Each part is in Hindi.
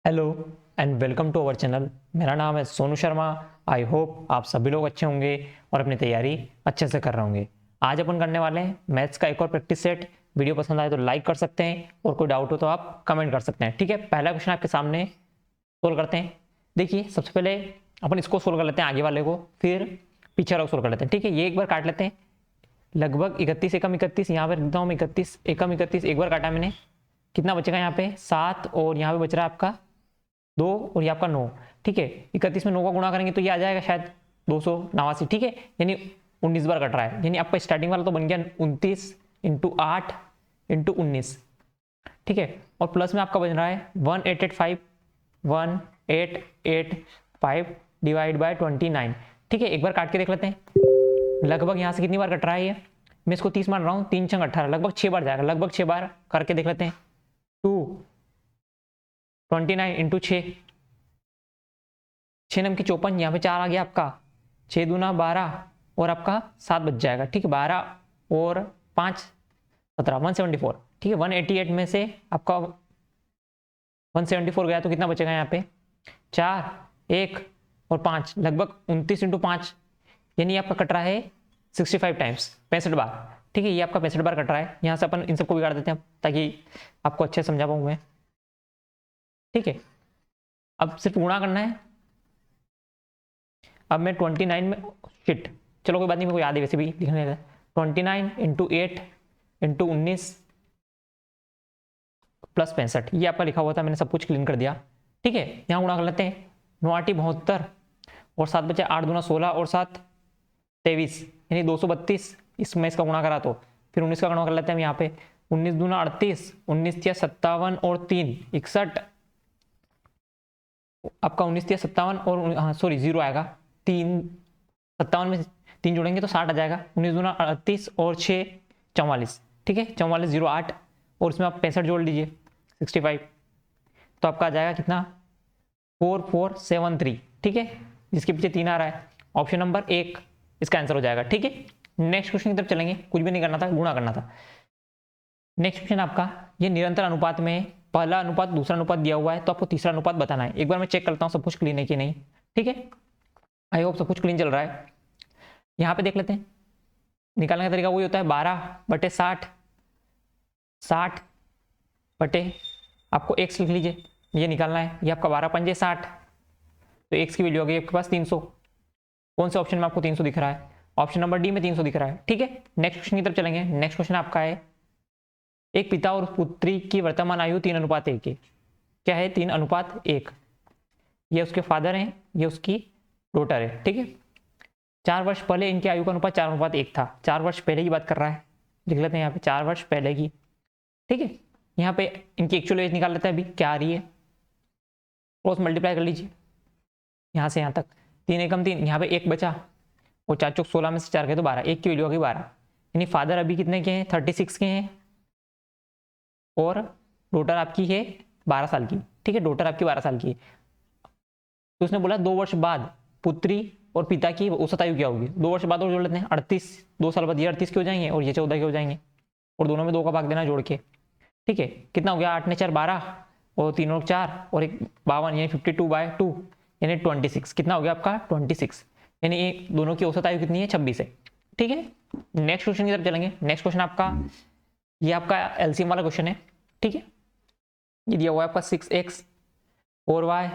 Hello and welcome to our channel. मेरा नाम है सोनू शर्मा। आई होप आप सभी लोग अच्छे होंगे और अपनी तैयारी अच्छे से कर रहे होंगे। आज अपन करने वाले हैं मैथ्स का एक और प्रैक्टिस सेट। वीडियो पसंद आए तो लाइक कर सकते हैं और कोई डाउट हो तो आप कमेंट कर सकते हैं। ठीक है, पहला क्वेश्चन आपके सामने सोल्व करते हैं। देखिए, सबसे पहले अपन इसको सोल्व कर लेते हैं, आगे वाले को, फिर पीछे वाले को सोल्व कर लेते हैं। ठीक है, ये एक बार काट लेते हैं। लगभग 31 एकम 31, यहाँ पर लिखता हूँ 31 एकम 31, एक बार काटा मैंने। कितना बचेगा यहाँ पे 7 और यहाँ पे बच रहा है आपका 2 और ये आपका 9। ठीक है, 31 में 9 का गुणा करेंगे तो ये आ जाएगा शायद 289। ठीक है, यानी 19 बार कट रहा है। यानी आपका स्टार्टिंग वाला तो बन गया 29 इंटू 8 इंटू 19। ठीक है, और प्लस में आपका बन रहा है 1885 डिवाइड बाय 29। ठीक है, एक बार काट के देख लेते हैं। लगभग यहाँ से कितनी बार कट रहा है ये, मैं इसको 30 मान रहा हूँ, 3 छंग 18, लगभग 6 बार जाएगा। लगभग 6 बार करके देख लेते हैं। 29 इंटू 6, 6 नम की 54, यहाँ पे 4 आ गया आपका, 6 दूना 12 और आपका 7 बच जाएगा। ठीक है, 12 और 5 17, 174। ठीक है, 188 में से आपका 174 गया तो कितना बचेगा यहाँ पे 4 1 और 5, लगभग 29 इंटू 5, यानी आपका कट रहा है 65 टाइम्स, 65 बार। ठीक है, ये आपका 65 बार कट रहा है। यहाँ से अपन इन सबको बिगाड़ देते हैं ताकि आपको अच्छे से समझा पाऊँ मैं। ठीक है, अब सिर्फ गुणा करना है। अब मैं 29 में शिट, चलो कोई बात नहीं, मेरे को याद है वैसे भी लिखने का। 29 इंटू 8 इंटू 19 प्लस 65, ये आपका लिखा हुआ था, मैंने सब कुछ क्लीन कर दिया। ठीक है, यहाँ गुणा कर लेते हैं। 9 8 72 और 7 बचे 8 दूना 16 और 7 23, यानी 232। इसमें इसका गुणा करा तो फिर 19 का गुणा कर लेते हैं हम यहाँ पे। 19 दूना 38, 19 या 57 और 3 61, आपका 19 या 57 और हाँ सॉरी 0 आएगा। 3 57 में 3 जोड़ेंगे तो 60 आ जाएगा। 19 दूना 38 और 6 44। ठीक है, 44 0 8 और इसमें आप 65 जोड़ लीजिए 65, तो आपका आ जाएगा कितना 4473। ठीक है, जिसके पीछे 3 आ रहा है, ऑप्शन नंबर 1 इसका आंसर हो जाएगा। ठीक है, नेक्स्ट क्वेश्चन की तरफ चलेंगे। कुछ भी नहीं करना था, गुणा करना था। नेक्स्ट क्वेश्चन आपका, ये निरंतर अनुपात में पहला अनुपात दूसरा अनुपात दिया हुआ है, तो आपको तीसरा अनुपात बताना है। एक बार मैं चेक करता हूँ सब कुछ क्लीन है कि नहीं। ठीक है, आई होप सब कुछ क्लीन चल रहा है। यहाँ पे देख लेते हैं, निकालने का तरीका वही होता है 12/60, 60 बटे आपको x लिख लीजिए, ये निकालना है। ये आपका 12 पंजे 60, तो x की वैल्यू हो गई आपके पास 300। कौन से ऑप्शन में आपको 300 दिख रहा है? ऑप्शन नंबर डी में 300 दिख रहा है। ठीक है, नेक्स्ट क्वेश्चन की तरफ चलेंगे। नेक्स्ट क्वेश्चन आपका है, एक पिता और पुत्री की वर्तमान आयु 3:1 है। क्या है? 3:1। ये उसके फादर हैं, ये उसकी डॉटर है। ठीक है, 4 वर्ष पहले इनकी आयु का अनुपात 4:1 था। 4 वर्ष पहले की बात कर रहा है, लिख लेते हैं यहाँ पे 4 वर्ष पहले की। ठीक है, यहाँ पे इनकी एक्चुअल एज निकाल लेते हैं, अभी क्या आ रही है, क्रॉस मल्टीप्लाई कर लीजिए यहाँ से यहाँ तक। 3 एकम 3, यहाँ पे 1 बचा और 4 चौक 16 में से 4 गए तो 12, 1 की वैल्यू होगी 12। यानी फादर अभी कितने के हैं? 36 के हैं और डॉटर आपकी है 12 साल की। ठीक है, डॉटर आपकी 12 साल की है। तो उसने बोला 2 वर्ष बाद पुत्री और पिता की औसत आयु क्या होगी। 2 वर्ष बाद और जोड़ लेते हैं, 38, 2 साल बाद ये 38 के हो जाएंगे और ये 14 के हो जाएंगे, और दोनों में 2 का भाग देना जोड़ के। ठीक है, कितना हो गया? 8 ने 4 12 और 3 और 4 और 1 52, यानी 52/2 यानी 26। कितना हो गया आपका? 26, यानी ये दोनों की औसत आयु कितनी है? 26 है। ठीक है, नेक्स्ट क्वेश्चन की तरफ चलेंगे। नेक्स्ट क्वेश्चन आपका, ये आपका एलसीएम वाला क्वेश्चन है। ठीक है, ये दिया हुआ है आपका 6x 4y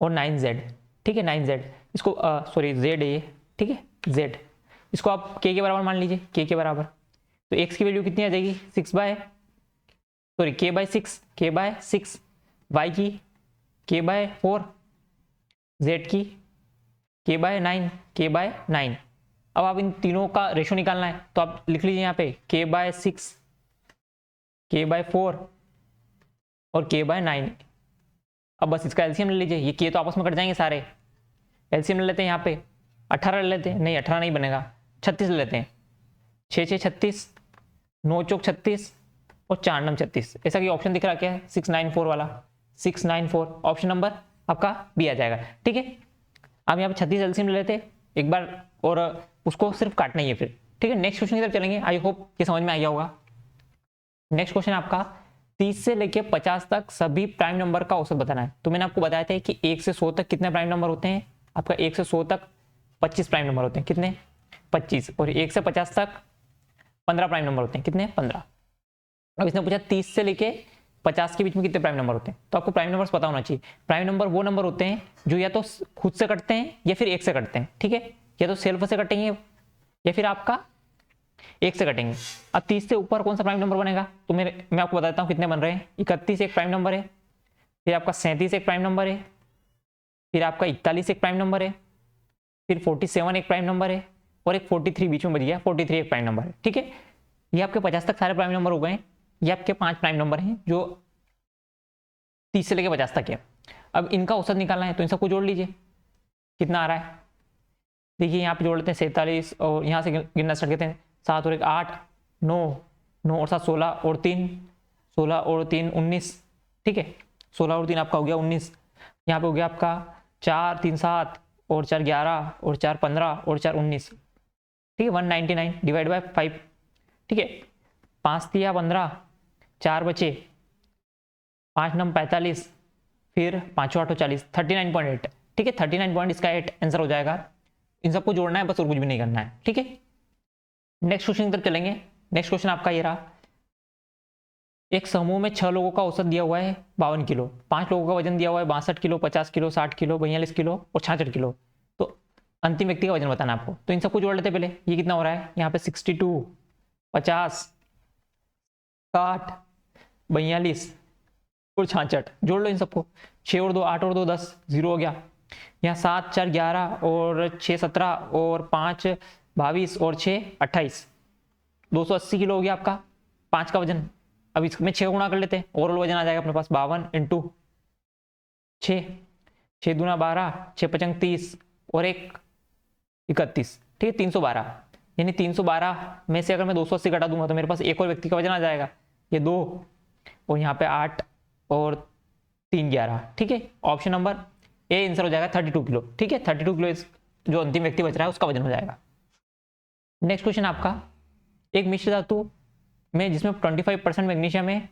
और 9z। ठीक है, 9z, इसको सॉरी z है ये। ठीक है, z, इसको आप k के बराबर मान लीजिए, k के बराबर। तो x की वैल्यू कितनी आ जाएगी? k/6, k/6, y की k/4, z की k/9, k/9। अब आप इन तीनों का रेशो निकालना है, तो आप लिख लीजिए यहाँ पे k/6, k/4 और k/9। अब बस इसका एलसीएम ले लीजिए। ये k तो आपस में कट जाएंगे सारे, एलसीएम ले लेते हैं यहाँ पे। 18 ले लेते हैं, नहीं 18 नहीं बनेगा, 36 ले लेते हैं। 6 6 36, 9 चौक 36 और 4 9 36। ऐसा कि ऑप्शन दिख रहा क्या है? 694 वाला, 694, ऑप्शन नंबर आपका बी आ जाएगा। ठीक है, अब यहाँ पे 36 एलसीएम ले लेते हैं एक बार और उसको सिर्फ काटना ही है फिर। ठीक है, नेक्स्ट क्वेश्चन की तरफ चलेंगे। आई होप ये समझ में आ गया होगा। नेक्स्ट क्वेश्चन आपका, 30 से लेके 50 तक सभी प्राइम नंबर का औसत बताना है। तो मैंने आपको बताया था कि 1 से 100 तक कितने प्राइम नंबर होते हैं, आपका 1 से 100 तक 25 प्राइम नंबर होते हैं, कितने 25, और 1 से 50 तक 15 प्राइम नंबर होते हैं, कितने 15। अब इसने पूछा 30 से लेके 50 के बीच में कितने प्राइम नंबर होते हैं, तो आपको प्राइम नंबर्स पता होना चाहिए। प्राइम नंबर वो नंबर होते हैं जो या तो खुद से कटते हैं या फिर 1 से कटते हैं, ठीक है, या तो सेल्फ से कटेंगे या फिर आपका 1 से कटेंगे। अब 30 से ऊपर कौन सा प्राइम नंबर बनेगा, तो मैं आपको बताता हूँ कितने बन रहे हैं। 31 एक प्राइम नंबर है, फिर आपका 37 एक प्राइम नंबर है, फिर आपका 41 एक प्राइम नंबर है, फिर 47 एक प्राइम नंबर है, और एक 43 बीच में बच गया, 43 एक प्राइम नंबर है, ठीक है। ये आपके 50 तक सारे प्राइम नंबर हो गए। ये आपके 5 प्राइम नंबर हैं जो 30 से लेके 50 तक है। अब इनका औसत निकालना है, तो इन सबको जोड़ लीजिए, कितना आ रहा है। देखिए यहाँ पे जोड़ लेते हैं 47, और यहाँ से गिनना स्टार्ट करते हैं, 7 और 1 8, 9, 9 और 7 16, और 3 16, और 3 19, ठीक है, 16 और 3 आपका हो गया 19। यहाँ पे हो गया आपका 4 3 7, और 4 11, और 4 15, और 4 19, ठीक है। 199 डिवाइड बाय 5, ठीक है। 5 3 15, 4 बचे, 5 9 45, फिर 5 8 40, 39.8, ठीक है। 39 इसका 8 आंसर हो जाएगा। इन सबको जोड़ना है बस, और कुछ भी नहीं करना है, ठीक है। नेक्स्ट क्वेश्चन की तरफ चलेंगे। नेक्स्ट क्वेश्चन आपका ये रहा, एक समूह में 6 लोगों का औसत दिया हुआ है 52 किलो, 5 लोगों का वजन दिया हुआ है 62 किलो, 50 किलो, 60 किलो, 42 किलो और 66 किलो। तो अंतिम व्यक्ति का वजन बताना आपको, तो इन सबको जोड़ लेते हैं पहले। ये कितना हो रहा है, यहाँ पे 62, 50, 60, 42 और 66, जोड़ लो इन सबको। 6 और 2 8 और 2 10, 0 हो गया। यहाँ 7 4 11, और 6 17, और 5 22, और 6 28, 280 किलो हो गया आपका 5 का वजन। अब इसमें 6 गुणा कर लेते हैं, ओवरऑल वजन आ जाएगा अपने पास 52 इंटू 6, 6 दूना 12, 6 पचंग 30, और 1 31, ठीक है, 312। यानी 312 में से अगर मैं 280 घटा दूंगा तो मेरे पास एक और व्यक्ति का वजन आ जाएगा, ये 2, और यहाँ पे 8 और 3 11, ठीक है। ऑप्शन नंबर ए आंसर हो जाएगा 32 किलो, ठीक है। 32 किलो जो अंतिम व्यक्ति बच रहा है उसका वजन हो जाएगा। नेक्स्ट क्वेश्चन आपका, एक मिश्र धातु में जिसमें 25% मैग्नीशियम है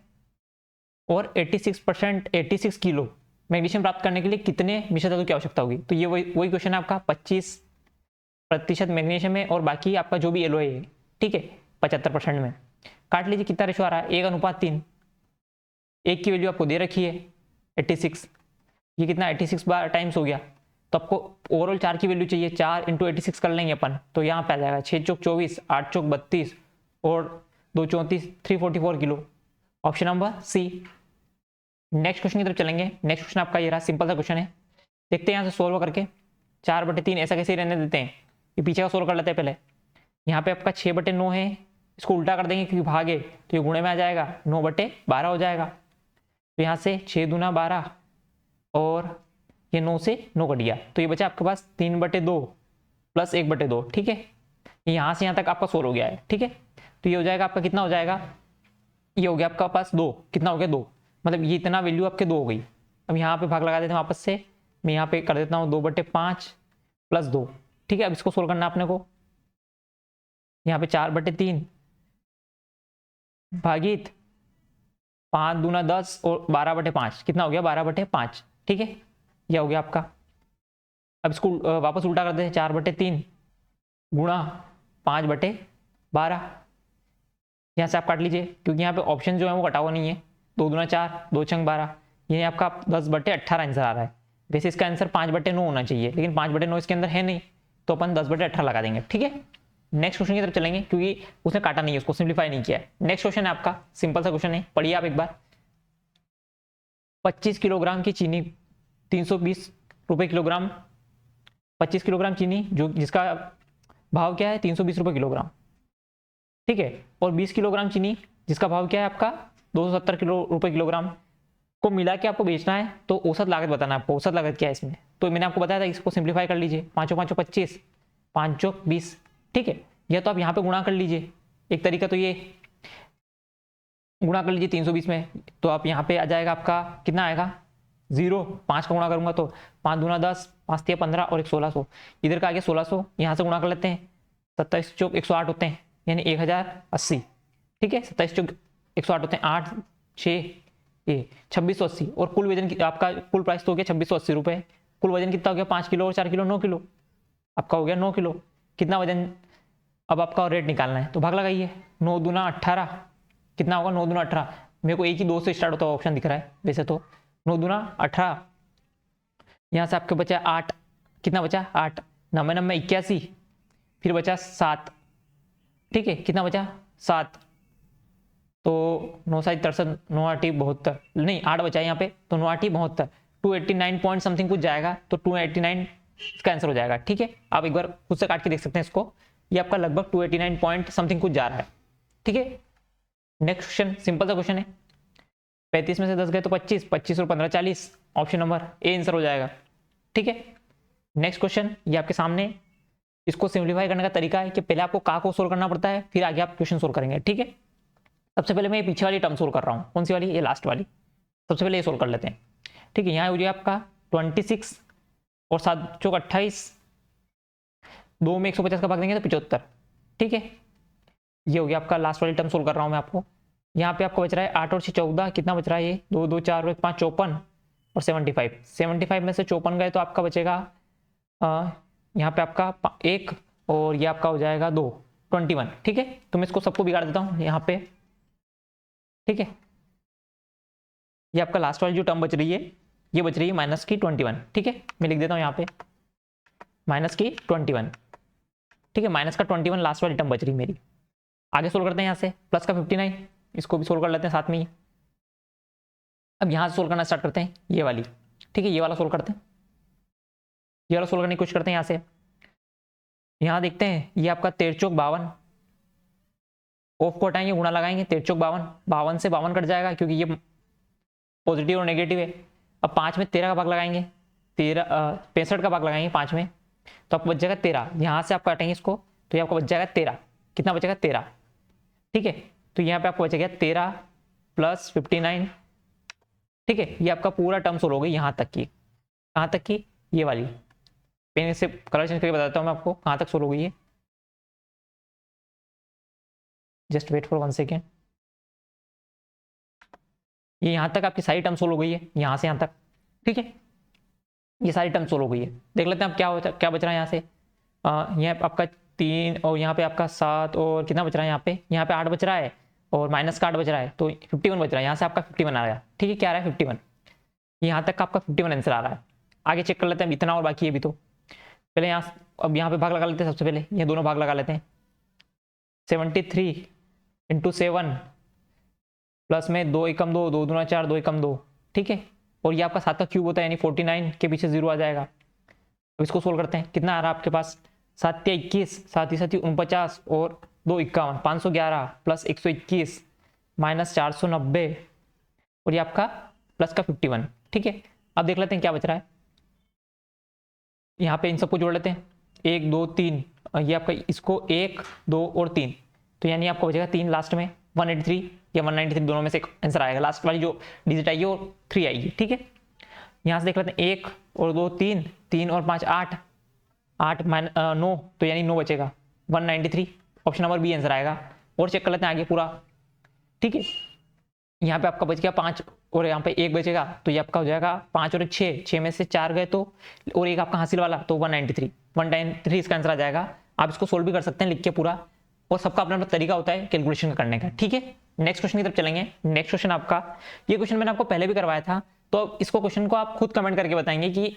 और 86 किलो मैग्नीशियम प्राप्त करने के लिए कितने मिश्र धातु की आवश्यकता होगी। तो ये वही क्वेश्चन है आपका, 25% मैग्नीशियम है और बाकी आपका जो भी एलओए है, ठीक है, 75% में। काट लीजिए कितना रेशो आ रहा है, 1:3। एक की वैल्यू आपको दे रखी है 86, ये कितना 86 बार टाइम्स हो गया। तो आपको ओवरऑल 4 की वैल्यू चाहिए, 4 × 86 कर लेंगे अपन, तो यहाँ पे आ जाएगा 6 चौक 24, 8 चौक 32, और 2 34, 344 किलो। Option number C. Next question की तरफ चलेंगे। नेक्स्ट क्वेश्चन आपका ये रहा, सिंपल सा क्वेश्चन है, देखते हैं यहाँ से सोल्व करके। 4/3 ऐसा कैसे रहने देते हैं, ये पीछे का सोल्व कर लेते हैं पहले। यहाँ पे आपका 6/9 है, इसको उल्टा कर देंगे क्योंकि भाग है तो ये गुणे में आ जाएगा, 9/12 हो जाएगा। तो यहाँ से 6 दूना 12, और ये 9 से 9 कट गया, तो ये बचा आपके पास 3/2 प्लस 1/2, ठीक है। यहाँ से यहाँ तक आपका सोल्व हो गया है, ठीक है। तो ये हो जाएगा आपका, कितना हो जाएगा, ये हो गया आपका पास 2, कितना हो गया 2, मतलब ये इतना वैल्यू आपके 2 हो गई। अब यहाँ पे भाग लगा देते हैं वापस से, मैं यहाँ पे कर देता हूँ 2/5 प्लस 2, ठीक है। अब इसको सोल्व करना आपने को, यहाँ पे 4/3 भागित 5 दूना 10 और 12/5, कितना हो गया 12/5, ठीक है, यह हो गया आपका। अब इसको वापस उल्टा कर देते हैं, 4/3 गुणा 5/12, यहाँ से आप काट लीजिए क्योंकि यहाँ पे ऑप्शन जो है वो कटा हुआ नहीं है। 2 दूना 4, 2 छंग 12, ये आपका 10/18 आंसर आ रहा है। वैसे इसका आंसर 5/9 होना चाहिए, लेकिन 5/9 इसके अंदर है नहीं, तो अपन 10/18 लगा देंगे, ठीक है। नेक्स्ट क्वेश्चन की तरफ चलेंगे क्योंकि उसने काटा नहीं है, उसको सिंप्लीफाई नहीं किया है। नेक्स्ट क्वेश्चन है आपका, सिंपल सा क्वेश्चन है, पढ़िए आप एक बार। 25 किलोग्राम की चीनी 320 रुपये किलोग्राम, 25 किलोग्राम चीनी जो जिसका भाव क्या है 320 रुपये किलोग्राम, ठीक है, और 20 किलोग्राम चीनी जिसका भाव क्या है आपका 270 रुपये किलोग्राम को मिला के आपको बेचना है। तो औसत लागत बताना है आपको, औसत लागत क्या है इसमें। तो मैंने आपको बताया था, इसको सिंप्लीफाई कर लीजिए, 5 5 25, 5 20, ठीक है। या तो आप यहाँ पे गुणा कर लीजिए, एक तरीका तो ये गुणा कर लीजिए 320 में, तो आप यहाँ पे आ जाएगा आपका कितना आएगा 0, 5 का गुणा करूंगा तो 5 दूना 10, 5 3 15 और 1600, इधर का आ गया 1600, यहाँ से गुणा कर लेते हैं, 27 चौक 108 होते हैं, यानी 1080, ठीक है, 27 चौक 108 होते हैं, 8 6 ये 2680 और कुल वजन आपका कुल प्राइस तो हो गया 2680 रुपये। कुल वजन कितना हो गया 5 किलो और 4 किलो 9 किलो आपका हो गया 9 किलो। कितना वजन अब आपका रेट निकालना है तो भाग लगाइए 9 दूना 18 कितना होगा 9 दूना 18 मेरे को एक ही 2 से स्टार्ट होता हुआ ऑप्शन दिख रहा है वैसे तो 9 दूना 18 यहाँ से आपके बचा 8 कितना बचा 8 9 9 81 फिर बचा 7 ठीक है कितना बचा 7 तो 9 7 63 9 8 72 नहीं 8 बचा यहाँ पे तो 9 8 72 289 पॉइंट समथिंग कुछ जाएगा तो 289 इसका आंसर हो जाएगा। ठीक है आप एक बार खुद से काट के देख सकते हैं इसको ये आपका लगभग 289 पॉइंट समथिंग कुछ जा रहा है। ठीक है नेक्स्ट क्वेश्चन सिंपल सा क्वेश्चन है 35 में से 10 गए तो 25 25 और 15 40 ऑप्शन नंबर ए आंसर हो जाएगा। ठीक है नेक्स्ट क्वेश्चन ये आपके सामने इसको सिंप्लीफाई करने का तरीका है कि पहले आपको का को सोल्व करना पड़ता है फिर आगे आप क्वेश्चन सोल्व करेंगे। ठीक है सबसे पहले मैं ये पीछे वाली टर्म सोल्व कर रहा हूँ कौन सी वाली ये लास्ट वाली सबसे पहले ये सोल्व कर लेते हैं। ठीक है यहाँ हो जाए आपका 26 और 7 चौक 28 2 में 150 का भाग देंगे तो 75। ठीक है ये हो गया आपका लास्ट वाली टर्म सोल्व कर रहा हूँ मैं आपको। यहाँ पे आपको बच रहा है 8 और 6 14 कितना बच रहा है ये 2 2 4 1 5 54 और 75 में से 54 गए तो आपका बचेगा यहाँ पे आपका 1 और ये आपका हो जाएगा 2 21। ठीक है तो मैं इसको सबको बिगाड़ देता हूँ यहाँ पे। ठीक है ये आपका लास्ट वाली जो टर्म बच रही है ये बच रही है माइनस की 21। ठीक है मैं लिख देता हूँ यहाँ पे माइनस की 21। ठीक है माइनस का 21 लास्ट वाली टर्म बच रही मेरी। आगे सोल्व करते हैं यहाँ से प्लस का 59 इसको भी सोल्व कर लेते हैं साथ में ही। अब यहाँ से सोल्व करना स्टार्ट करते हैं ये वाली। ठीक है ये वाला सोल्व करते हैं ये वाला सोल्व करने की कोशिश करते हैं यहाँ से। यहाँ देखते हैं ये आपका 13 चौक 52 ऑफ को हटाएंगे गुणा लगाएंगे 13 चौक 52 52 से 52 कट जाएगा क्योंकि ये पॉजिटिव और नेगेटिव है। अब 5 में 13 का भाग लगाएंगे 65 का भाग लगाएंगे 5 में तो आपको बच जाएगा 13। यहाँ से आप काटेंगे इसको तो ये आपको बच जाएगा 13 कितना बचेगा 13। ठीक है तो यहाँ पे आपको बचेगा 13 प्लस 59। ठीक है ये आपका पूरा टर्म सोल्व हो गई यहाँ तक की कहाँ तक की ये वाली पेन से कलर चेंज करके बताता हूँ मैं आपको कहाँ तक सोल्व हो गई है। जस्ट वेट फॉर 1 सेकेंड ये यहाँ तक आपकी सारी टर्म सोल्व हो गई है यहाँ से यहाँ तक। ठीक है ये सारी टर्म सोल्व हो गई है। देख लेते हैं आप क्या बच रहा है यहाँ से यहाँ आपका 3 और यहाँ पे आपका 7 और कितना बच रहा है यहाँ पे 8 बच रहा है और माइनस का 8 बच रहा है तो 51 बच रहा है। यहाँ से आपका 51 आ रहा है। ठीक है क्या आ रहा है 51 यहाँ तक का आपका 51 आंसर आ रहा है। आगे चेक कर लेते हैं इतना और बाकी है अभी तो पहले यहाँ अब यहाँ पे भाग लगा लेते हैं सबसे पहले ये दोनों भाग लगा लेते हैं 73 इंटू 7 प्लस में 2 एकम 2 2 दूना 4 2 एकम 2। ठीक है और ये आपका 7 का क्यूब होता है यानी 49 के पीछे 0 आ जाएगा। अब इसको सोल्व करते हैं कितना आ रहा है आपके पास 7 21 7 7 49 और 2 51 511 प्लस 121 माइनस 490 और ये आपका प्लस का 51। ठीक है अब देख लेते हैं क्या बच रहा है। यहाँ पे इन सबको जोड़ लेते हैं 1 2 3 ये आपका इसको 1 2 और 3 तो यानी आपको बचेगा 3 लास्ट में 183 या 193 दोनों में से एक आंसर आएगा। लास्ट वाली जो डिजिट आएगी वो 3 आएगी। ठीक है यहाँ से देख लेते हैं 1 और 2 3 3 और 5 8 8 9 तो यानी 9 बचेगा 193 ऑप्शन नंबर बी आंसर आएगा। और चेक कर लेते हैं आगे पूरा। ठीक है यहाँ पे आपका बच गया 5 और यहाँ पे 1 बचेगा तो ये आपका हो जाएगा 5 और 6 में से 4 गए तो और एक आपका हासिल वाला तो 193 इसका आंसर आ जाएगा। आप इसको सोल्व भी कर सकते हैं लिख के पूरा और सबका अपना अपना तरीका होता है कैलकुलेशन करने का। ठीक है नेक्स्ट क्वेश्चन की तरफ चलेंगे। नेक्स्ट क्वेश्चन आपका ये क्वेश्चन मैंने आपको पहले भी करवाया था तो इसको क्वेश्चन को आप खुद कमेंट करके बताएंगे कि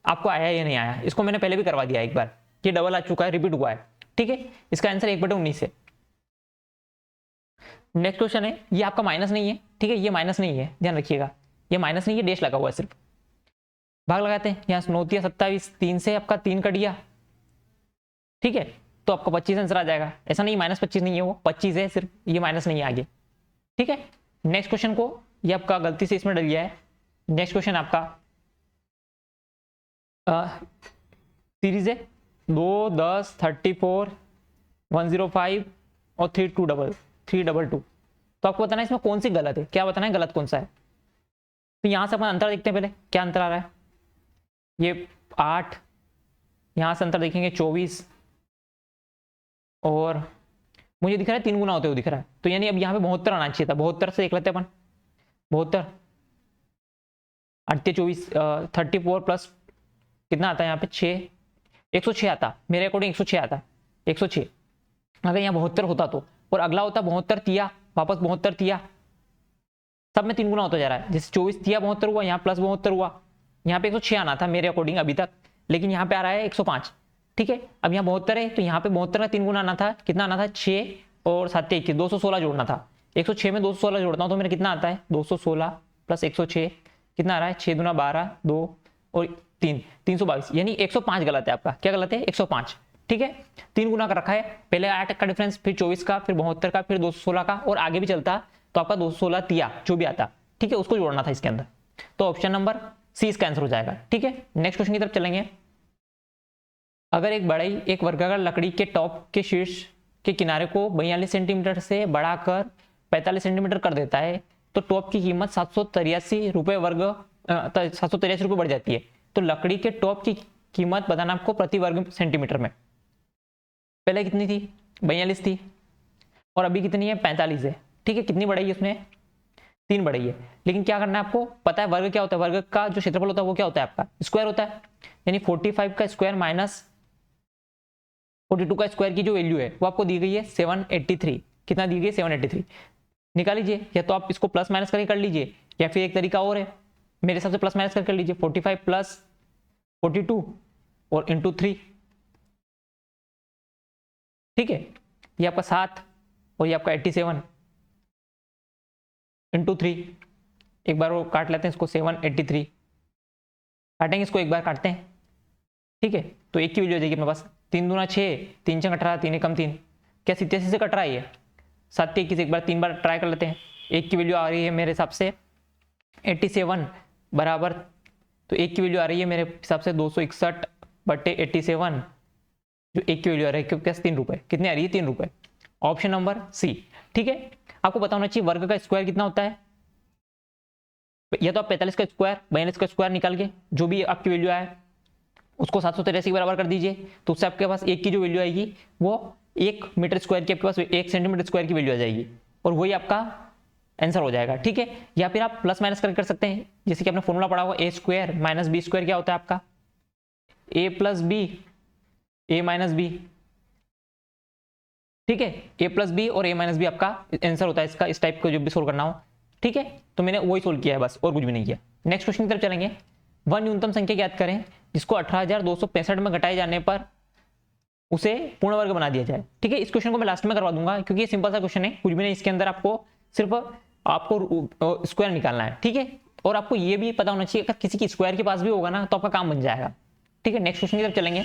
आपको आया या नहीं आया। इसको मैंने पहले भी करवा दिया एक बार ये डबल आ चुका है रिपीट हुआ है। ठीक है इसका आंसर 1/19 है। नेक्स्ट क्वेश्चन है ये आपका माइनस नहीं है। ठीक है ये माइनस नहीं है ध्यान रखिएगा ये माइनस नहीं है डैश लगा हुआ है सिर्फ। भाग लगाते हैं यहाँ 9 3 27 3 से आपका 3 कट गया। ठीक है तो आपका 25 आंसर आ जाएगा। ऐसा नहीं -25 नहीं है वो 25 है सिर्फ ये माइनस नहीं है आगे। ठीक है नेक्स्ट क्वेश्चन को ये आपका गलती से इसमें डल गया है। नेक्स्ट क्वेश्चन आपका सीरीज है 2 10 34 105 और 322 तो आपको बताना है इसमें कौन सी गलत है क्या बताना है गलत कौन सा है। तो यहाँ से अपन अंतर देखते हैं पहले क्या अंतर आ रहा है। ये 8 यहाँ से अंतर देखेंगे 24 और मुझे दिख रहा है 3 गुना होते हुए दिख रहा है तो यानी अब यहाँ पे 72 आना चाहिए था। 72 से देख लेते हैं अपन 72, 24, 34 प्लस कितना आता है यहाँ पे 6, 106 आता, मेरे अकॉर्डिंग 106 आता, 106। अगर यहाँ 72 होता तो, और अगला होता 72 तिया, वापस 72 तिया, सब में 3 गुना होता जा रहा है। जैसे 24 तिया 72 हुआ, यहाँ प्लस 72 हुआ, यहाँ पे 106 आना था मेरे अकॉर्डिंग अभी तक, लेकिन यहाँ पे आ रहा है 105। ठीक है, अब यहाँ 72 है तो यहाँ पे 72 का 3 गुना आना था, कितना आना था 6 और 7 21, 216 जोड़ना था। 106 में 216 जोड़ता हूँ तो मेरा कितना आता है 216 प्लस 106 कितना आ रहा है 6 दूना 12, 2 और 3, 322, यानी 105 गलत है आपका। क्या गलत है 105। ठीक है, 3 गुना का रखा है, पहले 8 का डिफरेंस, फिर 24 का, फिर 72 का, फिर 216 का, और आगे भी चलता तो आपका 216 तिया जो भी आता, ठीक है, उसको जोड़ना था इसके अंदर। तो ऑप्शन नंबर सी इसका आंसर हो जाएगा। ठीक है, नेक्स्ट क्वेश्चन की तरफ चलेंगे। अगर एक बढ़ई एक वर्गाकार लकड़ी के टॉप के शीर्ष के किनारे को 42 सेंटीमीटर से बढ़ाकर 45 सेंटीमीटर कर देता है तो टॉप की कीमत 783 रुपये वर्ग 783 रुपये बढ़ जाती है। तो लकड़ी के टॉप की कीमत बताना आपको प्रति वर्ग सेंटीमीटर में। पहले कितनी थी 42 थी, और अभी कितनी है 45 है। ठीक है, कितनी बढ़ाई है उसने 3 बढ़ाई है। लेकिन क्या करना है आपको पता है वर्ग क्या होता है, वर्ग का जो क्षेत्रफल होता है वो क्या होता है आपका स्क्वायर होता है। यानी 45 का स्क्वायर माइनस 42 का स्क्वायर की जो वैल्यू है वो आपको दी गई है 783। कितना दी गई है 783। निकाल लीजिए, या तो आप इसको प्लस माइनस करके कर लीजिए, या फिर एक तरीका और है मेरे हिसाब से प्लस माइनस करके कर लीजिए। 45 प्लस 42 और इंटू 3। ठीक है, ये आपका 7 और ये आपका 87 इंटू 3। एक बार वो काट लेते हैं इसको, 783 काटेंगे इसको, एक बार काटते हैं। ठीक है, तो एक की वैल्यू आ जाएगी अपने पास 3 दूना 6, 3 छंग 18, 3 एकम 3। क्या 87 से कट रहा है ये 7 21, एक बार 3 बार ट्राई कर लेते हैं। एक की वैल्यू आ रही है मेरे हिसाब से 87 बराबर, तो एक की वैल्यू आ रही है मेरे हिसाब से 261/87, जो एक की वैल्यू आ रही है क्योंकि 3 रुपये, कितनी आ रही है 3 रुपये। Option number C. ठीक है, आपको पता होना चाहिए वर्ग का स्क्वायर कितना होता है, या तो आप 45 का स्क्वायर 42 का स्क्वायर निकाल के जो भी आपकी वैल्यू आए उसको 783 के बराबर कर दीजिए, तो उससे आपके पास एक की जो वैल्यू आएगी वो 1 मीटर स्क्वायर की, आपके पास 1 सेंटीमीटर स्क्वायर की वैल्यू आ जाएगी, और वही आपका आंसर हो जाएगा। ठीक है, या फिर आप प्लस माइनस कर सकते हैं, जैसे कि आपने फॉर्मूला पढ़ा होगा a² माइनस b² क्या होता है आपका a plus B a minus B. ठीक है, a प्लस बी और a माइनस बी आपका आंसर होता है इसका, इस टाइप को जो भी सोल्व करना हो। ठीक है, तो मैंने वही सोल्व किया है बस, और कुछ भी नहीं किया। नेक्स्ट क्वेश्चन की तरफ चलेंगे। वह न्यूनतम संख्या ज्ञात करें जिसको 18,265 में घटाए जाने पर उसे पूर्ण वर्ग बना दिया जाए। ठीक है, इस क्वेश्चन को मैं लास्ट में करवा दूंगा क्योंकि ये सिंपल सा क्वेश्चन है, कुछ भी नहीं, इसके अंदर आपको सिर्फ आपको स्क्वायर निकालना है। ठीक है, और आपको ये भी पता होना चाहिए अगर किसी की स्क्वायर के पास भी होगा ना तो आपका काम बन जाएगा। ठीक है, नेक्स्ट क्वेश्चन की तरफ चलेंगे।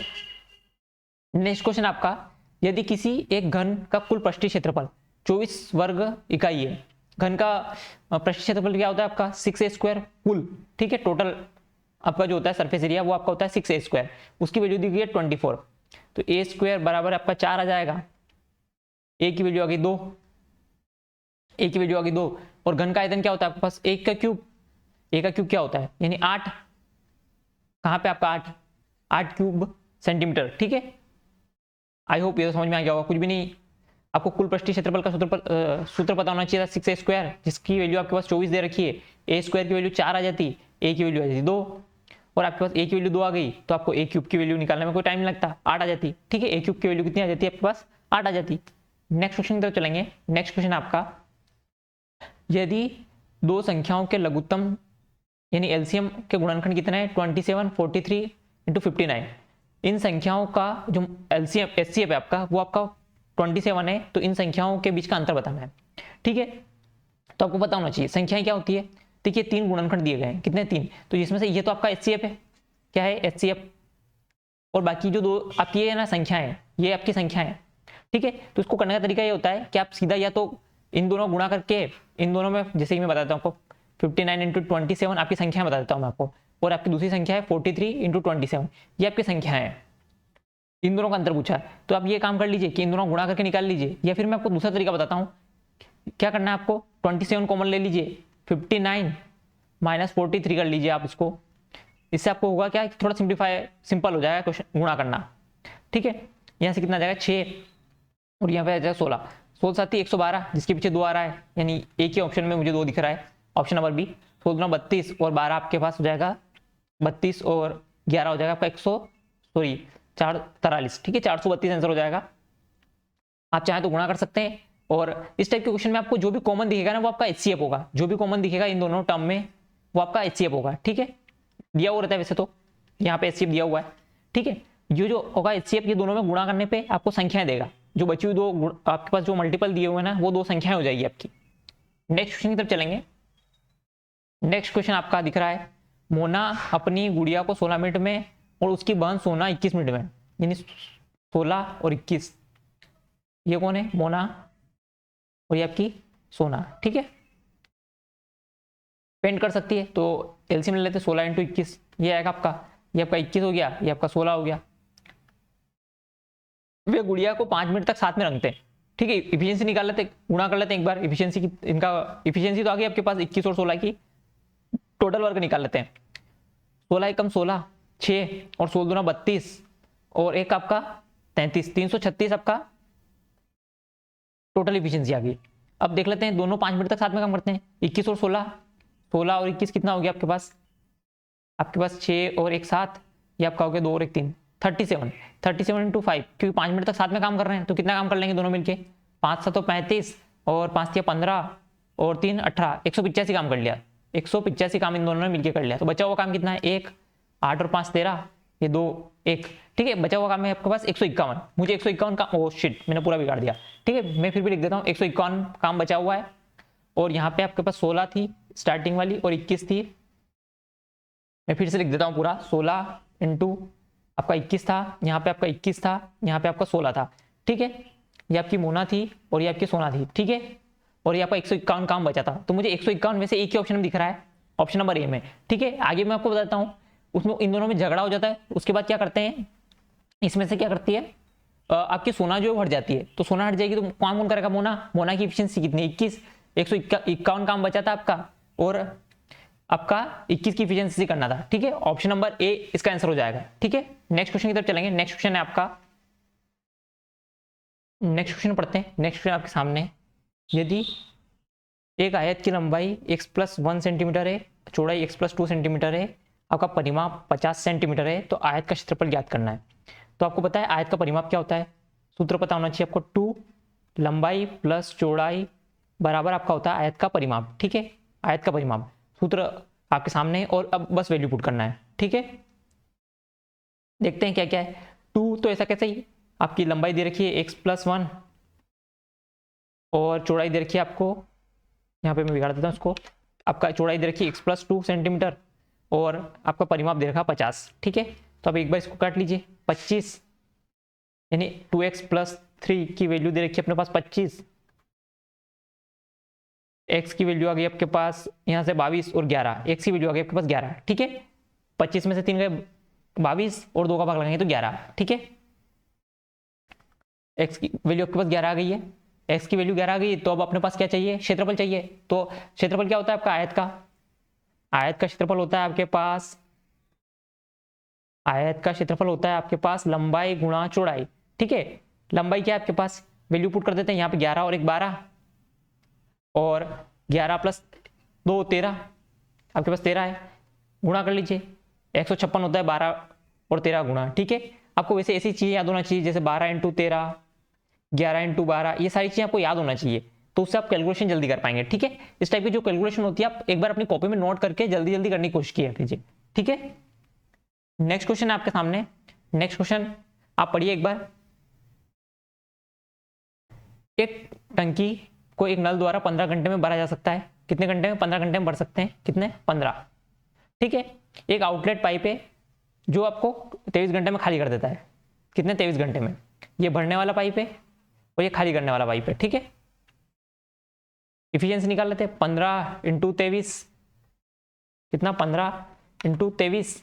नेक्स्ट क्वेश्चन आपका, यदि किसी एक घन का कुल पृष्ठीय क्षेत्रफल 24 वर्ग इकाई है, घन का पृष्ठीय क्षेत्रफल क्या होता है आपका 6a² कुल। ठीक है, टोटल आपका जो होता है सरफेस एरिया वो आपका होता है 6a², उसकी वैल्यू दी गई है 24, तो a² बराबर आपका 4 आ जाएगा, a की वैल्यू आ गई 2, a की वैल्यू आ गई 2, और घन का आयतन क्या होता है आपके पास 1 का क्यूब, a का क्यूब क्या होता है यानी 8, कहाँ पे आपका 8 क्यूब सेंटीमीटर। ठीक है, आई होप ये तो समझ में आ गया होगा। कुछ भी नहीं, आपको कुल पृष्ठीय क्षेत्रफल का सूत्र पता होना चाहिए था 6a², जिसकी वैल्यू आपके पास 24 दे रखी है, a² की वैल्यू 4 आ जाती, a की वैल्यू आ जाती 2, और आपके पास a की वैल्यू 2 आ गई तो आपको a क्यूब की वैल्यू निकालने में कोई टाइम नहीं लगता, 8 आ जाती। ठीक है, a क्यूब की वैल्यू कितनी आ जाती है आपके पास 8 आ जाती। नेक्स्ट क्वेश्चन की तरफ चलेंगे। नेक्स्ट क्वेश्चन आपका, यदि दो संख्याओं के लघुत्तम यानी एलसीएम के गुणनखंड कितना है 27, 43 × 59, इन संख्याओं का जो एलसीएम एचसीएफ है आपका वो आपका 27 है, तो इन संख्याओं के बीच का अंतर बताना है। ठीक है, तो आपको पता होना चाहिए संख्याएं क्या होती है। देखिए 3 गुणनखंड दिए गए हैं, कितने 3, तो इसमें से ये तो आपका एचसीएफ है, क्या है एचसीएफ, और बाकी जो 2 आपकी ये है ना संख्याएं, ये आपकी संख्या है। ठीक है, तो इसको करने का तरीका ये होता है कि आप सीधा या तो इन दोनों गुणा करके, इन दोनों में जैसे कि मैं बताता हूँ आपको 59 × 27 आपकी संख्या बता देता हूँ मैं आपको, और आपकी दूसरी संख्या है 43 × 27, ये आपकी संख्या है। इन दोनों का अंतर पूछा है तो आप ये काम कर लीजिए कि इन दोनों गुणा करके निकाल लीजिए, या फिर मैं आपको दूसरा तरीका बताता हूँ। क्या करना है आपको 27 कॉमन ले लीजिए, 59 - 43 कर लीजिए आप इसको, इससे आपको होगा क्या थोड़ा सिंपल हो जाएगा क्वेश्चन गुणा करना। ठीक है, यहाँ से कितना आ जाएगा 6 और यहाँ पे आ जाएगा 16, 16 7 112, जिसके पीछे 2 आ रहा है, यानी एक ही ऑप्शन में मुझे 2 दिख रहा है, ऑप्शन नंबर बी। 16 32 और 12 आपके पास हो जाएगा 32 और 11 हो जाएगा आपका 443, ठीक है, 432 आंसर हो जाएगा। आप चाहें तो गुणा कर सकते हैं। और इस टाइप के क्वेश्चन में आपको जो भी कॉमन दिखेगा ना वो आपका HCF होगा, जो भी कॉमन दिखेगा इन दोनों टर्म में वो आपका HCF होगा, ठीक है। दिया हुआ रहता है वैसे तो, यहाँ पे HCF दिया हुआ है, ठीक है। ये जो होगा HCF ये दोनों में गुणा करने पे आपको संख्याएं देगा, जो बची हुई दो आपके पास जो मल्टीपल दिए हुए ना वो दो संख्याएं हो जाएगी आपकी। नेक्स्ट क्वेश्चन की तरफ चलेंगे। नेक्स्ट क्वेश्चन आपका दिख रहा है, मोना अपनी गुड़िया को 16 मिनट में और उसकी बहन सोना 21 मिनट में, यानी 16 और 21, ये कौन है, मोना और ये आपकी सोना, ठीक है। पेंट कर सकती है तो एलसीएम ले लेते हैं, 16 × 21, ये आएगा आपका, ये आपका 21 हो गया, ये आपका 16 हो गया। वे गुड़िया को 5 मिनट तक साथ में रखते हैं, ठीक है। इफिशियंसी निकाल लेते हैं, गुणा कर लेते हैं एक बार इफिशियंसी की, इनका इफिशियंसी तो आ गई आपके पास 21 और 16 की, टोटल वर्क निकाल लेते हैं। 16 एकम 16, 6 और 16 दूना 32 और एक आपका 33, 336 आपका टोटल इफिशियंसी आ गई। अब देख लेते हैं दोनों 5 मिनट तक साथ में काम करते हैं। 21 और 16, 16 और 21 कितना हो गया आपके पास 6 और 1 7, ये आपका हो गया 2 और 1 3, 37 × 5, क्योंकि 5 मिनट तक साथ में काम कर रहे हैं तो कितना काम कर लेंगे दोनों मिलके, 5 7 35 और 5 3 15 और 3 18, 185 काम कर लिया, 185 काम इन दोनों ने मिलकर कर लिया। तो बचा हुआ काम कितना है, 1 8 और 5 13, ये 2 1, ठीक है। बचा हुआ काम है आपके पास 151, मुझे 151 का, ओ शिट मैंने पूरा बिगाड़ दिया, ठीक है। मैं फिर भी लिख देता हूँ 151 काम बचा हुआ है। और यहाँ पे आपके पास 16 थी स्टार्टिंग वाली और 21 थी, मैं फिर से लिख देता हूँ पूरा, 16 इंटू आपका 21 था, यहाँ पे आपका 21 था, यहाँ पे आपका 16 था, ठीक है। ये आपकी मोना थी और ये आपकी सोना थी, ठीक है। और ये आपका 151 काम बचा था, तो मुझे 151 में से एक ही ऑप्शन में दिख रहा है, ऑप्शन नंबर ए में, ठीक है। आगे मैं आपको बताता हूँ, उसमें इन दोनों में झगड़ा हो जाता है, उसके बाद क्या करते हैं, इसमें से क्या करती है आपकी सोना जो हट जाती है, तो सोना हट जाएगी तो कौन कौन करेगा, मोना की एफिशिएंसी कितनी, 21, 151 काम बचा था आपका और आपका 21 की एफिशिएंसी करना था, ठीक है। ऑप्शन नंबर ए इसका आंसर हो जाएगा, ठीक है। नेक्स्ट क्वेश्चन की तरफ चलेंगे। नेक्स्ट क्वेश्चन है आपका, नेक्स्ट क्वेश्चन पढ़ते हैं। नेक्स्ट क्वेश्चन आपके सामने, यदि एक आयत की लंबाई x + 1 सेंटीमीटर है, चौड़ाई x + 2 सेंटीमीटर है, आपका परिमाप 50 सेंटीमीटर है, तो आयत का क्षेत्रफल ज्ञात करना है। तो आपको पता है आयत का परिमाप क्या होता है, सूत्र पता होना चाहिए आपको, 2 लंबाई + चौड़ाई बराबर आपका होता है आयत का परिमाप, ठीक है। आयत का परिमाप सूत्र आपके सामने, और अब बस वैल्यू पुट करना है, ठीक है। देखते हैं क्या क्या है। 2 तो ऐसा कैसे ही, आपकी लंबाई दे रखी है x + 1 और चौड़ाई दे रखी है आपको, यहाँ पे मैं बिगाड़ देता हूँ उसको, आपका चौड़ाई दे रखी है x + 2 सेंटीमीटर और आपका परिमाप दे रखा 50, ठीक है। तो अब एक बार इसको काट लीजिए, 25 यानी 2x + 3 की वैल्यू दे रखी है अपने पास 25, x की वैल्यू आ गई आपके पास यहाँ से 22 और 11, x की वैल्यू आ गई आपके पास 11, ठीक है। 25 में से 3 गए 22 और 2 का भाग लगाएंगे तो 11, ठीक है। x की वैल्यू आपके पास 11 आ गई है, x की वैल्यू 11 आ गई, तो अब अपने पास क्या चाहिए, क्षेत्रफल चाहिए। तो क्षेत्रफल क्या होता है आपका, आयत का क्षेत्रफल होता है आपके पास, आयत का क्षेत्रफल होता है आपके पास लंबाई गुणा चौड़ाई, ठीक है। लंबाई क्या है आपके पास, वैल्यू पुट कर देते हैं यहाँ पे, 11 और 1 12 और 11 + 2 13, आपके पास 13 है, गुणा कर लीजिए, 156 होता है 12 और 13 गुणा, ठीक है। आपको वैसे ऐसी चीजें याद होना चाहिए, जैसे 12 × 13, 11 × 12, ये सारी चीजें आपको याद होना चाहिए, तो उससे आप कैलकुलेशन जल्दी कर पाएंगे, ठीक है। इस टाइप की जो कैलकुलेशन होती है आप एक बार अपनी कॉपी में नोट करके जल्दी जल्दी करने की कोशिश किया कीजिए, ठीक है। नेक्स्ट क्वेश्चन है आपके सामने। नेक्स्ट क्वेश्चन आप पढ़िए एक बार, एक टंकी को एक नल द्वारा 15 घंटे में भरा जा सकता है, कितने घंटे में, 15 घंटे में भर सकते हैं, कितने, 15, ठीक है। एक आउटलेट पाइप है जो आपको 23 घंटे में खाली कर देता है, कितने, 23 घंटे में। ये भरने वाला पाइप है और ये खाली करने वाला पाइप है, ठीक है। इफिशियंसी निकाल लेते हैं, 15 × 23 कितना, 15 × 23,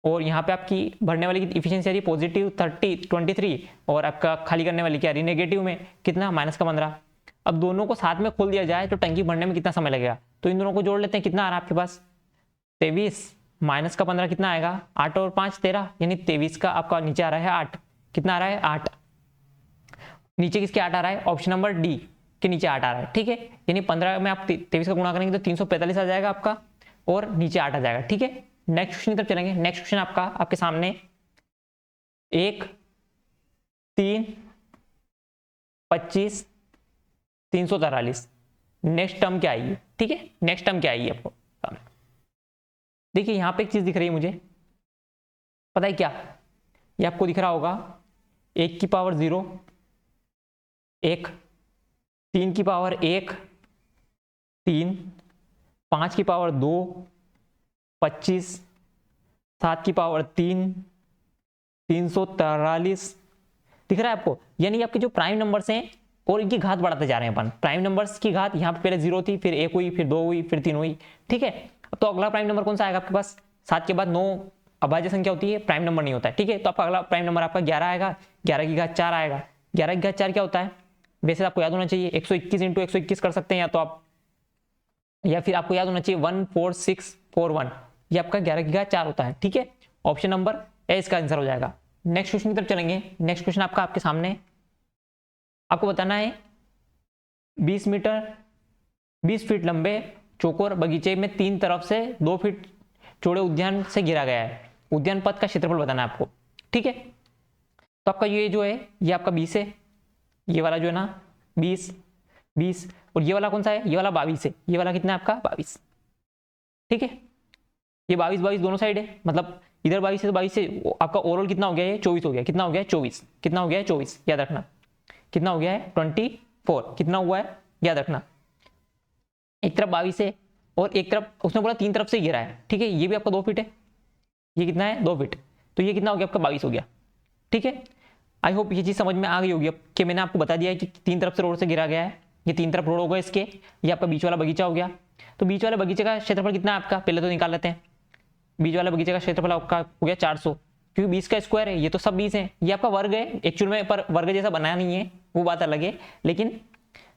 और यहाँ पे आपकी भरने वाली की इफिशियंसी आ रही है +23 और आपका खाली करने वाली क्या आ रही है, नेगेटिव में कितना, -15। अब दोनों को साथ में खोल दिया जाए तो टंकी भरने में कितना समय लगेगा, तो इन दोनों को जोड़ लेते हैं, कितना आ रहा है आपके पास, 23 -15 कितना आएगा, 8 और 5 13, यानी 23 का आपका नीचे आ रहा है 8, कितना आ रहा है 8, नीचे किसके 8 आ रहा है, ऑप्शन नंबर डी, के नीचे 8 आ रहा है, ठीक है। यानी 15 में आप 23 का गुणा करेंगे तो 345 आ जाएगा आपका और नीचे 8 आ जाएगा, ठीक है। नेक्स्ट क्वेश्चन की तरफ चलेंगे। नेक्स्ट क्वेश्चन आपका आपके सामने 1, 3, 25, 343। नेक्स्ट टर्म क्या आएगी, ठीक है, नेक्स्ट टर्म क्या आएगी आपको सामने। देखिए यहां पे एक चीज दिख रही है मुझे, पता है क्या, ये आपको दिख रहा होगा 1 की पावर 0, 1, 3 की पावर 1, 3, 5 की पावर 2, 25, 7 की पावर 3, 343 दिख रहा है आपको। यानी आपके जो प्राइम नंबर्स हैं और इनकी घात बढ़ाते जा रहे हैं अपन। प्राइम नंबर्स की घात यहाँ पे पहले 0 थी, फिर 1 हुई, फिर 2 हुई, फिर 3 हुई, ठीक है। तो अगला प्राइम नंबर कौन सा आएगा आपके पास, 7 के बाद 9 अभाज्य संख्या होती है, प्राइम नंबर नहीं होता है, ठीक है। तो आपका अगला प्राइम नंबर आपका 11 आएगा, 11 की घात 4 आएगा। 11 की घात 4 क्या होता है, वैसे आपको याद होना चाहिए 121 इंटू 121 कर सकते हैं, या तो आप, या फिर आपको याद होना चाहिए 14641, ये आपका 11 की घात 4 होता है, ठीक है। ऑप्शन नंबर ए इसका आंसर हो जाएगा। नेक्स्ट क्वेश्चन की तरफ चलेंगे। नेक्स्ट क्वेश्चन आपका आपके सामने, आपको बताना है 20 मीटर 20 फीट लंबे चौकोर बगीचे में 3 तरफ से 2 फीट चौड़े उद्यान से घिरा गया है। उद्यान पथ का क्षेत्रफल बताना है आपको, ठीक है। तो आपका ये जो है ये आपका 20 है, ये वाला जो है ना 20 20, और ये वाला कौन सा है, ये वाला 22 है। ये वाला कितना है आपका 22, ठीक है। ये 22 22 दोनों साइड है, मतलब इधर 22 है तो 22 से आपका ओवरऑल कितना हो गया है, 24 हो गया। कितना हो गया है 24, कितना हो गया है 24, याद रखना। कितना हो गया है 24, कितना हुआ है याद रखना। एक तरफ 22 है और एक तरफ उसने बोला 3 तरफ से घेरा है, ठीक है। ये भी आपका 2 फीट है, ये कितना है 2 फीट, तो ये कितना हो गया आपका 22 हो गया, ठीक है। आई होप ये चीज समझ में आ गई होगी अब, कि मैंने आपको बता दिया है कि 3 तरफ से रोड से घिरा गया है। ये 3 तरफ रोड हो गए इसके, ये आपका बीच वाला बगीचा हो गया। तो बीच वाले बगीचे का क्षेत्रफल कितना है आपका, पहले तो निकाल लेते हैं। बीच वाले बगीचे का क्षेत्रफल आपका हो गया 400, क्योंकि 20 का स्क्वायर है, ये तो सब 20 है। ये आपका वर्ग है एक्चुअल में, पर वर्ग जैसा बनाया नहीं है, वो बात अलग है, लेकिन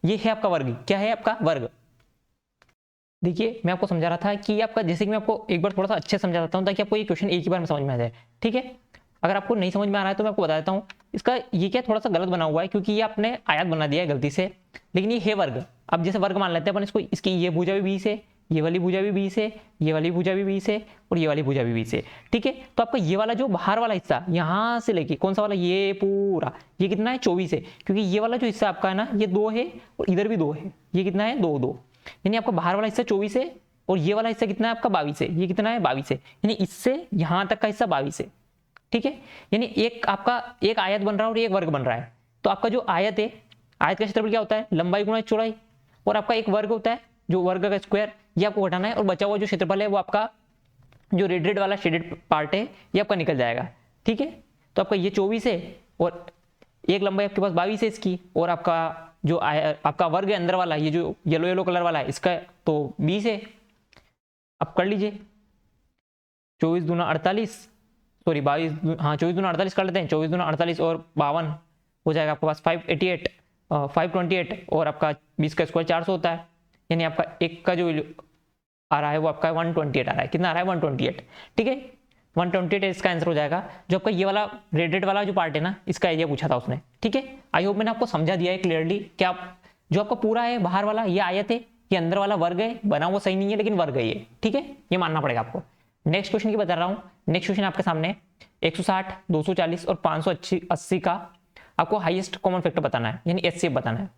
ये है आपका वर्ग। क्या है आपका वर्ग। देखिए मैं आपको समझा रहा था कि आपका, जैसे कि मैं आपको एक बार थोड़ा सा अच्छे समझा देता हूँ ताकि आपको ये क्वेश्चन एक ही बार में समझ में आ जाए, ठीक है। अगर आपको नहीं समझ में आ रहा है तो मैं आपको बता देता हूँ। इसका ये क्या थोड़ा सा गलत बना हुआ है, क्योंकि ये आपने आयत बना दिया है गलती से, लेकिन ये है वर्ग। अब जैसे वर्ग मान लेते हैं अपन इसको, इसकी ये भुजा भी 20 है, ये वाली भुजा भी 20 है, ये वाली भुजा भी 20 है, और ये वाली भुजा भी 20 है, ठीक है। तो आपका ये वाला जो बाहर वाला हिस्सा यहाँ से लेके कौन सा वाला, ये पूरा, ये कितना है 24 है, क्योंकि ये वाला जो हिस्सा आपका है ना ये 2 है और इधर भी 2 है, ये कितना है 2 2, यानी आपका बाहर वाला हिस्सा 24 है और ये वाला हिस्सा कितना है आपका 22 है, ये कितना है 22 है, यानी इससे यहाँ तक का हिस्सा 22 है, ठीक है। यानी एक आपका एक आयत बन रहा है और एक वर्ग बन रहा है। तो आपका जो आयत है, आयत का क्षेत्रफल क्या होता है, लंबाई गुणा चौड़ाई, और आपका एक वर्ग होता है जो वर्ग का स्क्वायर, ये आपको घटाना है, और बचा हुआ जो क्षेत्रफल है वो आपका जो रेड वाला शेडेड पार्ट है ये आपका निकल जाएगा, ठीक है। तो आपका ये 24 है और एक लंबाई आपके पास 22 है इसकी, और आपका जो आपका वर्ग है अंदर वाला, ये जो येलो येलो कलर वाला है इसका तो 20 है। अब कर लीजिए 24 दूना 48, सॉरी 22, हाँ 24 दूना 48 कर लेते हैं, 24 दूना 48 और 52 हो जाएगा आपके पास 528 528, और आपका 20 का स्क्वायर 400 होता है, यानी आपका एक का जो आ रहा है वो आपका 128 आ रहा है। कितना आ रहा है 128, ठीक है। 128 इसका आंसर हो जाएगा। जो आपका ये वाला रेडेड वाला जो पार्ट है ना, इसका एरिया पूछा था उसने, ठीक है। आई होप मैंने आपको समझा दिया है क्लियरली। क्या जो आपका पूरा है बाहर वाला ये आयत है, ये अंदर वाला वर्ग है, बना हुआ सही नहीं है लेकिन वर्ग है ये, ठीक है, ये मानना पड़ेगा आपको। नेक्स्ट क्वेश्चन की बता रहा हूँ। नेक्स्ट क्वेश्चन आपके सामने 160, 240 और 580 का आपको हाईएस्ट कॉमन फैक्टर बताना है, यानी एचसीएफ बताना है।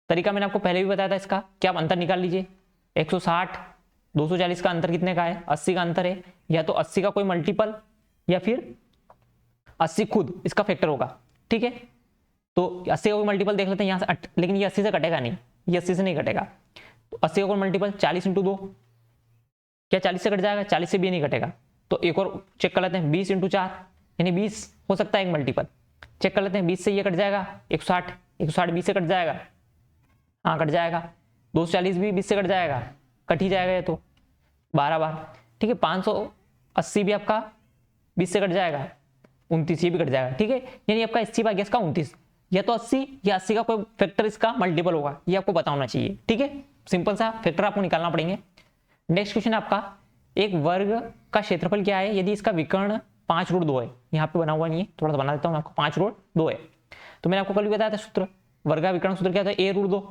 तरीका मैंने आपको पहले भी बताया था इसका, कि आप अंतर निकाल लीजिए। 160 240 का अंतर कितने का है, 80 का अंतर है, या तो 80 का कोई मल्टीपल या फिर 80 खुद इसका फैक्टर होगा, ठीक है। तो 80 का कोई मल्टीपल देख लेते हैं यहाँ से, लेकिन ये 80 से कटेगा नहीं, ये 80 से नहीं कटेगा। तो 80 का कोई मल्टीपल 40 × 2, क्या 40 से कट जाएगा, 40 से भी नहीं कटेगा। तो एक और चेक कर लेते हैं 20 × 4, यानी 20 हो सकता है एक मल्टीपल। चेक कर लेते हैं 20 से ये कट जाएगा, 160 20 से कट जाएगा, हाँ कट जाएगा। 240 भी 20 से कट जाएगा, कट ही जाएगा ये तो 12 बार, ठीक है। 580 भी आपका 20 से कट जाएगा, 29 ये भी कट जाएगा, ठीक है। यानी आपका 80/20 का 29, या तो 80 या 80 का कोई फैक्टर इसका मल्टीपल होगा, ये आपको पता होना चाहिए, ठीक है। सिंपल सा फैक्टर आपको निकालना पड़ेंगे। नेक्स्ट क्वेश्चन आपका, एक वर्ग का क्षेत्रफल क्या है यदि इसका विकर्ण 5√2 है। यहाँ पे बना हुआ नहीं है, थोड़ा सा बना देता हूँ आपको। 5√2 है, तो मैंने आपको कल भी बताया था सूत्र, वर्गाविकरण सूत्र क्या था, a रूट 2,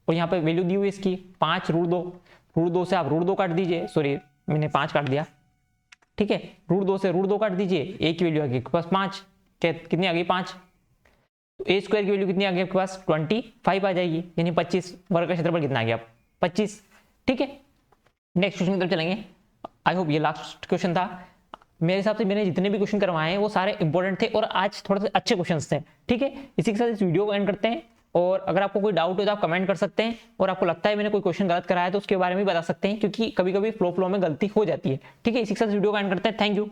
और यहाँ पे वैल्यू दी हुई इसकी 5 रूट 2, रूट 2 से आप रूट 2 काट दीजिए, सॉरी मैंने 5 काट दिया, ठीक है, रूट 2 से रूट 2 काट दीजिए, a की वैल्यू आ गई आपके पास 5, कितनी आ गई 5, तो a स्क्वायर की वैल्यू कितनी आ गई आपके पास 25 आ जाएगी, यानी 25, वर्ग का क्षेत्रफल कितना आ गया 25, ठीक है। नेक्स्ट क्वेश्चन की तरफ चलेंगे। आई होप ये लास्ट क्वेश्चन था। मेरे हिसाब से मैंने जितने भी क्वेश्चन करवाए हैं वो सारे इंपॉर्टेंट थे और आज थोड़े से अच्छे क्वेश्चंस थे, ठीक है। इसी के साथ इस वीडियो को एंड करते हैं, और अगर आपको कोई डाउट हो तो आप कमेंट कर सकते हैं, और आपको लगता है मैंने कोई क्वेश्चन गलत कराया तो उसके बारे में बता सकते हैं, क्योंकि कभी कभी फ्लो में गलती हो जाती है, ठीक है। इसी के साथ वीडियो को एंड करते हैं। Thank you.